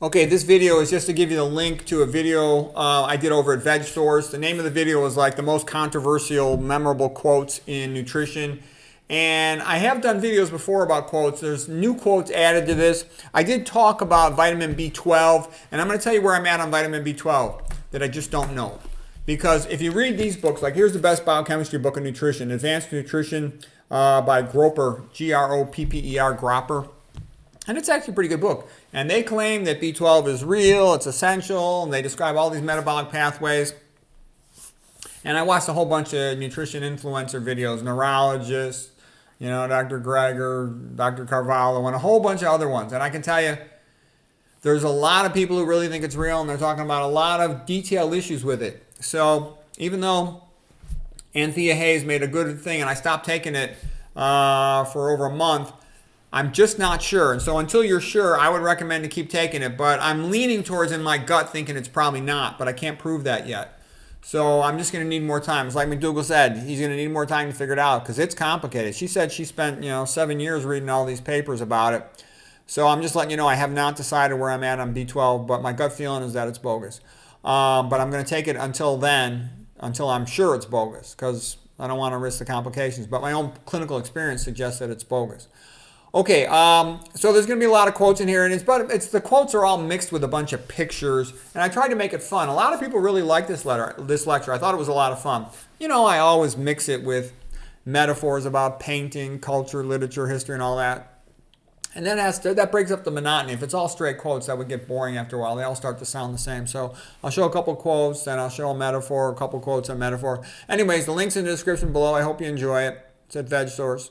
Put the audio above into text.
Okay, this video is just to give you the link to a video I did over at Veg Source. The name of the video is like the most controversial, memorable quotes in nutrition. And I have done videos before about quotes. There's new quotes added to this. I did talk about vitamin B12, and I'm going to tell you where I'm at on vitamin B12 that I just don't know. Because if you read these books, like here's the best biochemistry book of nutrition, Advanced Nutrition by Gropper, G-R-O-P-P-E-R, Gropper. And it's actually a pretty good book. And they claim that B12 is real, it's essential, and they describe all these metabolic pathways. And I watched a whole bunch of nutrition influencer videos, neurologists, Dr. Greger, Dr. Carvalho, and a whole bunch of other ones. And I can tell you, there's a lot of people who really think it's real, and they're talking about a lot of detailed issues with it. So even though Anthea Hayes made a good thing, and I stopped taking it for over a month, I'm just not sure. And so until you're sure, I would recommend to keep taking it. But I'm leaning towards in my gut thinking it's probably not, but I can't prove that yet. So I'm just going to need more time. It's like McDougall said, he's going to need more time to figure it out because it's complicated. She said she spent 7 years reading all these papers about it. So I'm just letting you know I have not decided where I'm at on B12, but my gut feeling is that it's bogus. But I'm going to take it until then, until I'm sure it's bogus, because I don't want to risk the complications. But my own clinical experience suggests that it's bogus. Okay, so there's going to be a lot of quotes in here, and the quotes are all mixed with a bunch of pictures, and I tried to make it fun. A lot of people really like this lecture. I thought it was a lot of fun. I always mix it with metaphors about painting, culture, literature, history, and all that. And then that breaks up the monotony. If it's all straight quotes, that would get boring after a while. They all start to sound the same. So I'll show a couple quotes, then I'll show a metaphor, a couple quotes on metaphor. Anyways, the link's in the description below. I hope you enjoy it. It's at Veg Source.